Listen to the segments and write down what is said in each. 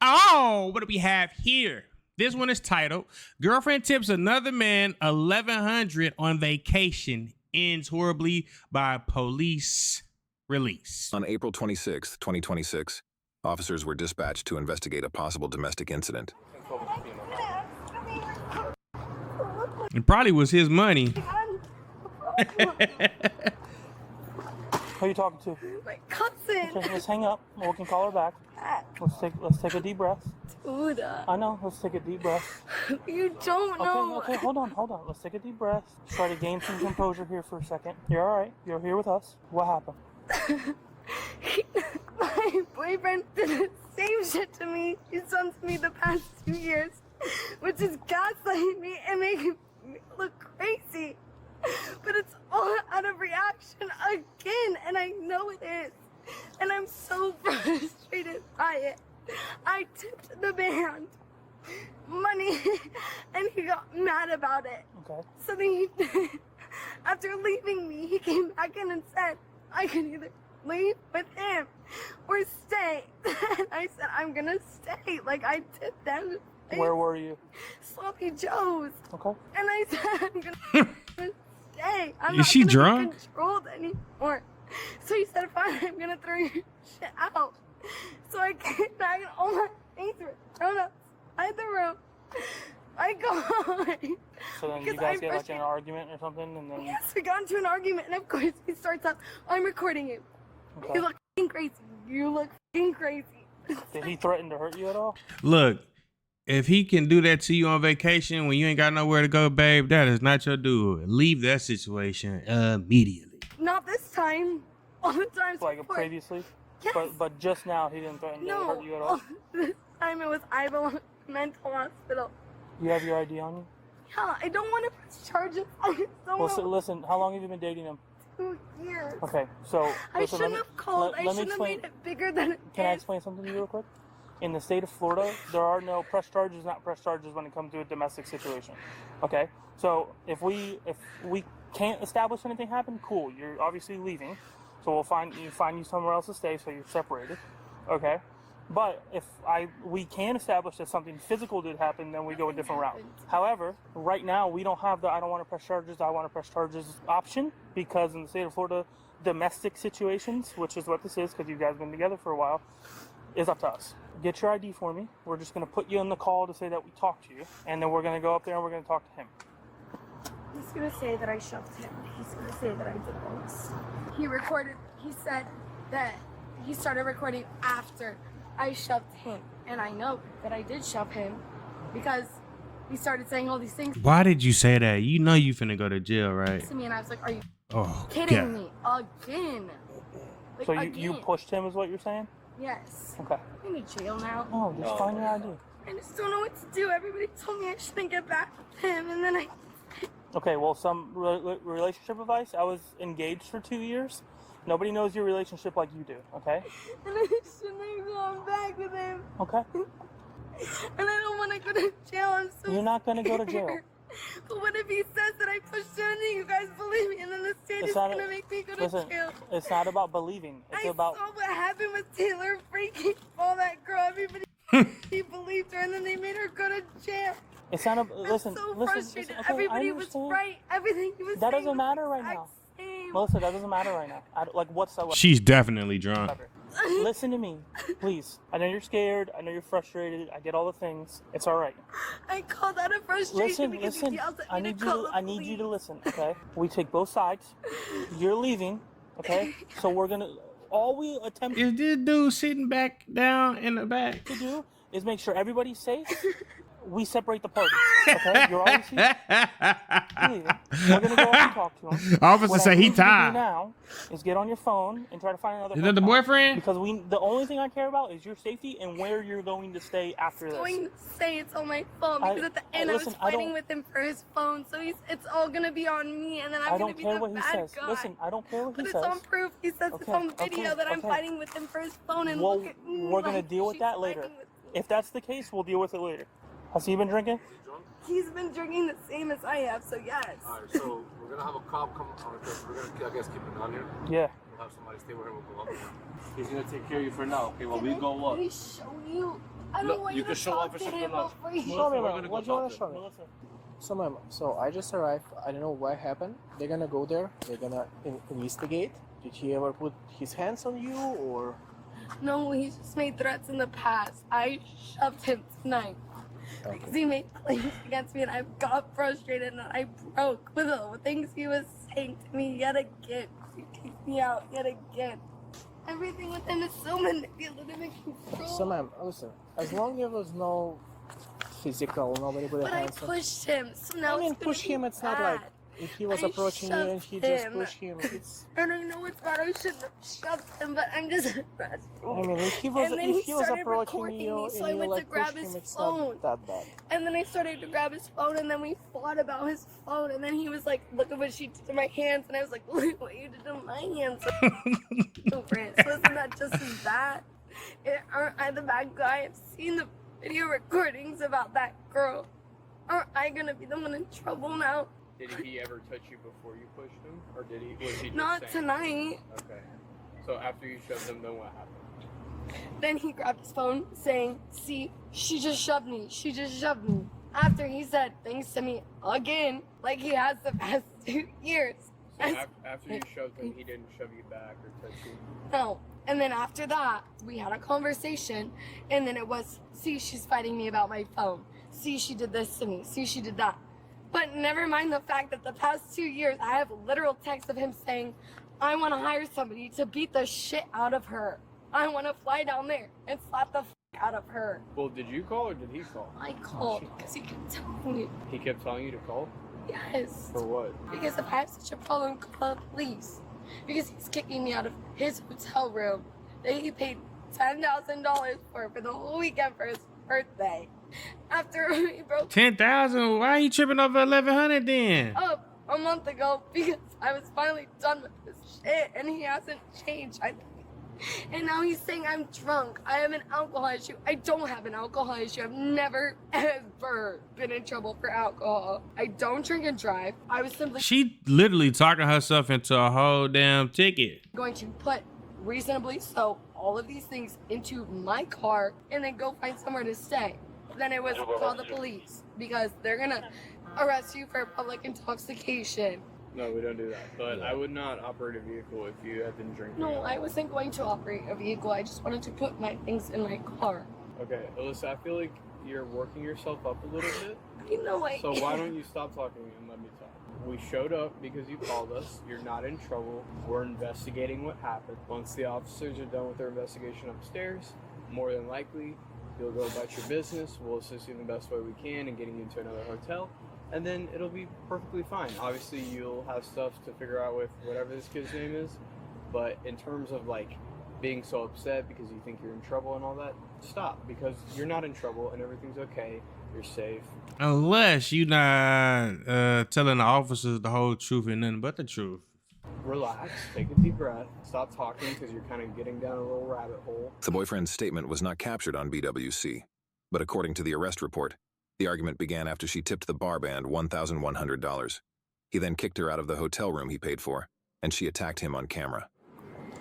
Oh, what do we have here? This one is titled, Girlfriend Tips Another Man $1,100 on Vacation, Ends Horribly by Police Release. On April 26, 2026, officers were dispatched to investigate a possible domestic incident. It probably was his money. Who are you talking to? My cousin. Okay, let's hang up. We can call her back. Let's take a deep breath. Dude. I know. Let's take a deep breath. You don't know. Okay. Hold on. Let's take a deep breath. Try to gain some composure here for a second. You're all right. You're here with us. What happened? My boyfriend did the same shit to me he's done to me the past 2 years, which is gaslighting me and making me look crazy. But it's all out of reaction again, and I know it is. And I'm so frustrated by it. I tipped the band money, and he got mad about it. Okay. So then after leaving me, he came back in and said I could either leave with him or stay. And I said, I'm gonna stay. Like, I tipped them. Where were you? Sloppy Joe's. Okay. And I said, I'm gonna stay. I'm Is not she gonna drunk? be controlled anymore. So he said, fine, I'm gonna throw your shit out. So I came back and all my things were thrown outside the room. I go home. So then you Because guys I'm get like an frustrated. argument or something, and then Yes, we got into an argument, and of course he starts up, I'm recording you. okay. You look f***ing crazy. You look f***ing crazy. Did he threaten to hurt you at all? Look, if he can do that to you on vacation when you ain't got nowhere to go, babe, that is not your dude. Leave that situation immediately. Not this time. All the times Like before. previously? Yes. But just now he didn't threaten to hurt you at all? This time it was I belong to a mental hospital. You have your ID on you? Yeah, I don't want to press charges. I just don't Well, know. listen, how long have you been dating him? 2 years. Okay, so I listen, shouldn't have called. I let me shouldn't have explain. made it bigger than it Can I is. explain something to you real quick? In the state of Florida, there are no press charges, not press charges when it comes to a domestic situation. Okay, so if we can't establish anything happened, cool. You're obviously leaving, so we'll find you somewhere else to stay, so you're separated. Okay, but if we can establish that something physical did happen, then we go a different route. However, right now we don't have the I don't want to press charges, I want to press charges option, because in the state of Florida, domestic situations, which is what this is, because you guys have been together for a while, is up to us. Get your ID for me. We're just going to put you on the call to say that we talked to you, and then we're going to go up there and we're going to talk to him. He's gonna say that I shoved him. He's gonna say that I did all this. He said that he started recording after I shoved him. And I know that I did shove him because he started saying all these things Why did you say that? You know you finna go to jail, right? to me, and I was like, are you Oh, kidding God. me? Again. Like, So again. you pushed him is what you're saying? Yes. Okay. I'm in jail now. Oh, just find your ID. I just don't know what to do. Everybody told me I shouldn't get back with him, and then I... Okay, well, some relationship advice. I was engaged for 2 years. Nobody knows your relationship like you do, okay? And I shouldn't have gone back with him. Okay. And I don't want to go to jail. I'm so You're not going to go to scared. jail. But what if he says that I pushed him and then you guys believe me, and then the state is going to make me go to listen, jail? it's not about believing. It's I about... saw what happened with Taylor freaking all that girl. Everybody he believed her, and then they made her go to jail. It's not a... I'm Listen, so listen. frustrated. Okay, I Everybody was understand. right. Everything he was That saying doesn't was matter the right exact now. same. Melissa, that doesn't matter right now. Like, whatsoever. She's definitely drunk. Listen to me, please. I know you're scared. I know you're frustrated. I get all the things. It's all right. I called out of frustration because he Listen. yelled at me I need to you. call To, the I need you to police. listen. Okay. We take both sides. You're leaving. Okay. So we're gonna. All we attempt Is this dude sitting back down in the back? to do is make sure everybody's safe. We separate the parties. Okay. You're obviously leaving. We're gonna go up and talk to him. Officer What I say need he you to do tired. now is get on your phone and try to find another. Is that the hotel. boyfriend? Because the only thing I care about is your safety and where you're going to stay after this. Going to say it's on my phone because at the end I was listen, I fighting don't- with him for his phone, so it's all gonna be on me, and then I'm I gonna don't be care the what he bad says. guy. Listen, I don't care what But he it's says. on proof. He says it's Okay, on video that I'm okay. fighting with him for his phone, and Well, look at me, we're gonna like, deal with she's that later. fighting with me. If that's the case, we'll deal with it later. Has he been drinking? He's been drinking the same as I have, so yes. Alright, so we're gonna have a cop come on because we're gonna, I guess, keep it on here. Yeah. We'll have somebody stay with him. We'll go up there. He's gonna take care of you for now. Okay, well, we go Let up. me show you. I don't Look, want you you can to show talk Officer to him Bernard. before you. Show me, We're ma'am. gonna go What do you want talk to to show him. me? Melissa. So, ma'am, so I just arrived. I don't know what happened. They're gonna go there. They're gonna investigate. Did he ever put his hands on you, or? No, he just made threats in the past. I shoved him tonight because he made claims against me, and I got frustrated and I broke with the things he was saying to me yet again. He kicked me out yet again. Everything with him is so manipulative and control. So, ma'am, listen. As long as there was no physical, nobody put a But I hands on. pushed him, so now I mean, it's gonna push be him. It's bad. not like if he was I approaching you and he shoved just him. pushed him. It's. And I know it's bad. I shouldn't have shoved him, but I'm just frustrated. I mean, if he was And then if he he was started approaching recording you me, and so I you went to like grab pushed his him, it's phone. not that bad. And then I started to grab his phone, and then we fought about his phone. And then he was like, "Look at what she did to my hands," and I was like, "Look at what you did to my hands." So, isn't that just as bad? Aren't I the bad guy? I've seen the video recordings about that girl. Aren't I gonna be the one in trouble now? Did he ever touch you before you pushed him, or did he? Was he just Not saying? tonight. Okay. So after you shoved him, then what happened? Then he grabbed his phone, saying, "See, she just shoved me. She just shoved me." After he said things to me again, like he has the past 2 years. So I- after you shoved him, he didn't shove you back or touch you. No. And then after that, we had a conversation, and then it was, "See, she's fighting me about my phone. See, she did this to me. See, she did that." But never mind the fact that the past 2 years, I have literal texts of him saying, "I want to hire somebody to beat the shit out of her. I want to fly down there and slap the out of her." Well, did you call or did he call? I called because he kept telling me, He kept telling you to call. yes. For what? Because if I have such a problem, call the police. Because he's kicking me out of his hotel room that he paid $10,000 for the whole weekend for his birthday. After he broke 10,000. Why are you tripping over 1,100 then? up a month ago because I was finally done with this shit and he hasn't changed. And now he's saying I'm drunk. I have an alcohol issue. I don't have an alcohol issue. I've never, ever been in trouble for alcohol. I don't drink and drive. I was simply She literally talking herself into a whole damn ticket. going to put reasonably so all of these things into my car and then go find somewhere to stay. Then it was call the police because they're gonna arrest you for public intoxication. No, we don't do that. But I would not operate a vehicle if you had been drinking. No, I wasn't going to operate a vehicle. I just wanted to put my things in my car. Okay, Alyssa, I feel like you're working yourself up a little bit. You know I So why don't you stop talking and let me talk? We showed up because you called us. You're not in trouble. We're investigating what happened. Once the officers are done with their investigation upstairs, more than likely, you'll go about your business. We'll assist you in the best way we can in getting you to another hotel. And then it'll be perfectly fine. Obviously, you'll have stuff to figure out with whatever this kid's name is. But in terms of like being so upset because you think you're in trouble and all that, stop, because you're not in trouble and everything's okay. You're safe. Unless you not telling the officers the whole truth and nothing but the truth. Relax, take a deep breath, stop talking because you're kind of getting down a little rabbit hole. The boyfriend's statement was not captured on BWC, but according to the arrest report, the argument began after she tipped the bar band $1,100. He then kicked her out of the hotel room he paid for, and she attacked him on camera.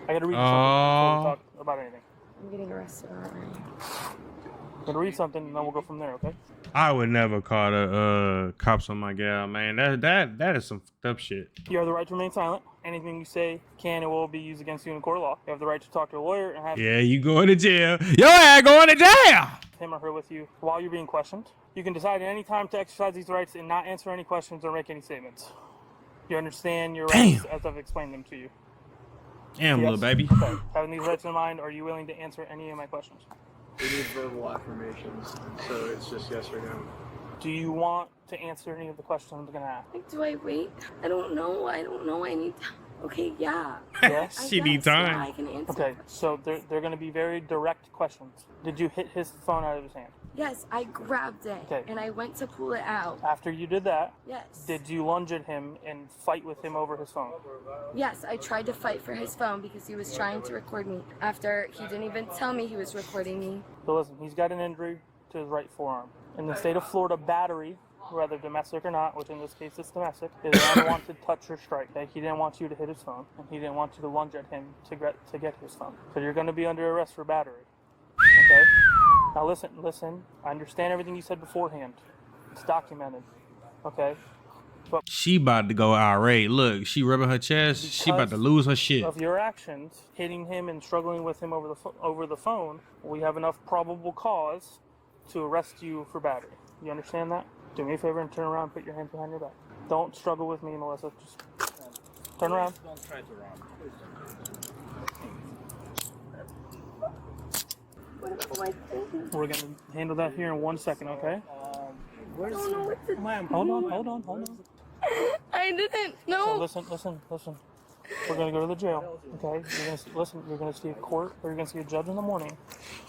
I gotta read you something before we talk about anything. I'm getting arrested already. I'm gonna read something and then we'll go from there, okay? I would never call the cops on my gal, man. That is some fucked up shit. You have the right to remain silent. Anything you say can and will be used against you in court of law. You have the right to talk to a lawyer and have Yeah, you going to jail. Your ass going to jail. him or her with you while you're being questioned. You can decide at any time to exercise these rights and not answer any questions or make any statements. You understand your rights as I've explained them to you. Damn, Yes? little baby. Okay. Having these rights in mind, are you willing to answer any of my questions? We need verbal affirmations, so it's just yes or no. Do you want to answer any of the questions I'm gonna ask? Like, do I wait? I don't know. I need time. Okay, yeah. Yes? She need guess, yeah, time. I can answer. Okay, questions. so they're going to be very direct questions. Did you hit his phone out of his hand? Yes, I grabbed it Okay. and I went to pull it out. After you did that, Yes. did you lunge at him and fight with him over his phone? Yes, I tried to fight for his phone because he was trying to record me. After he didn't even tell me he was recording me. So listen, he's got an injury to his right forearm. In the state of Florida, battery, whether domestic or not, which in this case is domestic, is an unwanted touch or strike. Okay? He didn't want you to hit his phone, and he didn't want you to lunge at him to get his phone. So you're going to be under arrest for battery. Okay? Now listen. I understand everything you said beforehand. It's documented. Okay? She about to go irate. Look, she rubbing her chest. She about to lose her shit. Of your actions, hitting him and struggling with him over the phone, we have enough probable cause to arrest you for battery. You understand that? Do me a favor and turn around and put your hands behind your back. Don't struggle with me, Melissa. Just turn around. Don't try to run. What am I thinking? We're going to handle that here in 1 second, okay? I don't know what to do. Hold on. I didn't know. So listen. We're gonna go to the jail, okay? You're gonna see a court, or you're gonna see a judge in the morning.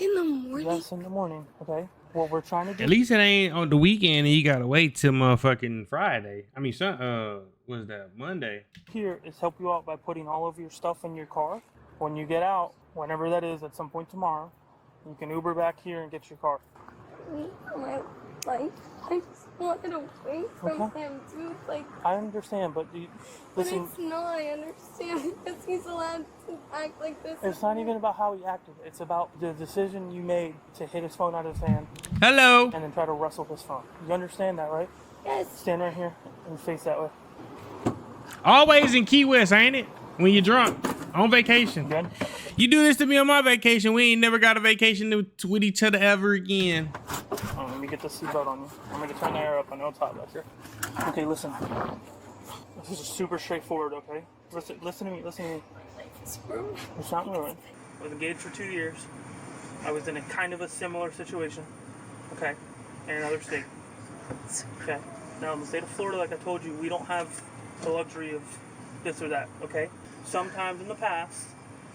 In the morning? Yes, in the morning, okay? What we're trying to do. At least it ain't on the weekend and you gotta wait till motherfucking Friday. I mean, what's that, Monday? Here is help you out by putting all of your stuff in your car. When you get out, whenever that is, at some point tomorrow, you can Uber back here and get your car. My life. I just wanted away from him, dude. Like, I understand, but listen. But it's not. I understand because he's allowed to act like this. It's not even about how he acted. It's about the decision you made to hit his phone out of his hand. Hello. And then try to wrestle his phone. You understand that, right? Yes. Stand right here and face that way. Always in Key West, ain't it? When you're drunk, on vacation. Good. You do this to me on my vacation. We ain't never got a vacation with each other ever again. Let me get the seatbelt on you. I'm going to turn the air up. I know it's hot back here. Okay, listen. This is super straightforward, okay? Listen to me. It's ruined. It's not ruined. I was engaged for 2 years. I was in a kind of a similar situation, okay, in another state. Okay. Now, in the state of Florida, like I told you, we don't have the luxury of this or that, okay? Sometimes in the past,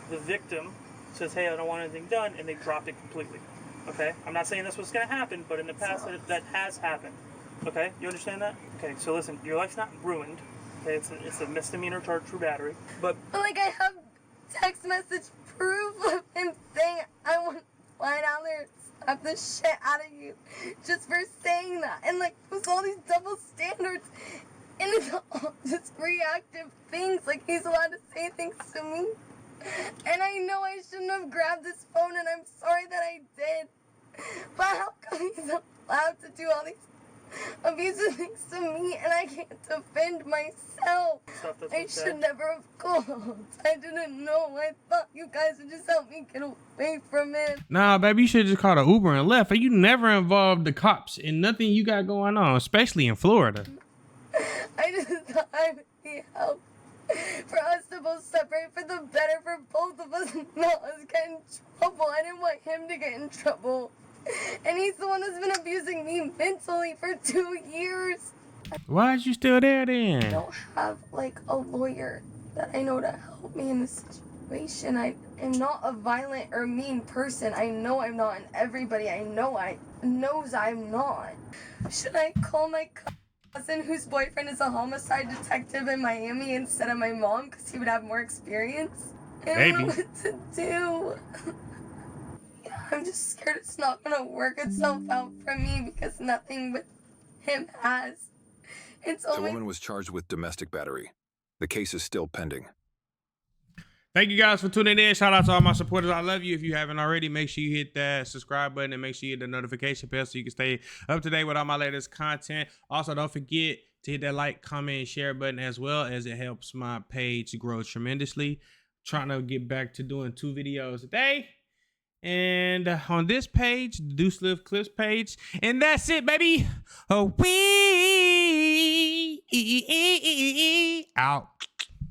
the victim says, hey, I don't want anything done, and they dropped it completely, okay? I'm not saying that's what's going to happen, but in the past, that has happened, okay? You understand that? Okay, so listen, your life's not ruined, okay? It's a misdemeanor charge for battery, but... Like, I have text message proof of him saying, I want to fly down there and slap the shit out of you just for saying that. And, like, there's all these double standards. And it's all just reactive things. Like, he's allowed to say things to me. And I know I shouldn't have grabbed his phone, and I'm sorry that I did. But how come he's allowed to do all these abusive things to me, and I can't defend myself? I should never have called. I didn't know. I thought you guys would just help me get away from it. Nah, baby, you should have just called an Uber and left. You never involved the cops in nothing you got going on, especially in Florida. I just thought I would be helped for us to both separate for the better for both of us, not us get in trouble. I didn't want him to get in trouble. And he's the one that's been abusing me mentally for 2 years. Why is you still there then? I don't have, like, a lawyer that I know to help me in this situation. I am not a violent or mean person. I know I'm not, and everybody I know knows I'm not. Should I call my cousin whose boyfriend is a homicide detective in Miami instead of my mom because he would have more experience? I don't know what to do. I'm just scared it's not gonna work itself out for me because nothing with him has. It's The woman was charged with domestic battery. The case is still pending. Thank you guys for tuning in. Shout out to all my supporters. I love you. If you haven't already, make sure you hit that subscribe button and make sure you hit the notification bell so you can stay up to date with all my latest content. Also, don't forget to hit that like, comment, and share button as well, as it helps my page grow tremendously. Trying to get back to doing 2 videos a day. And on this page, the Deuce Live Clips page. And that's it, baby. We out.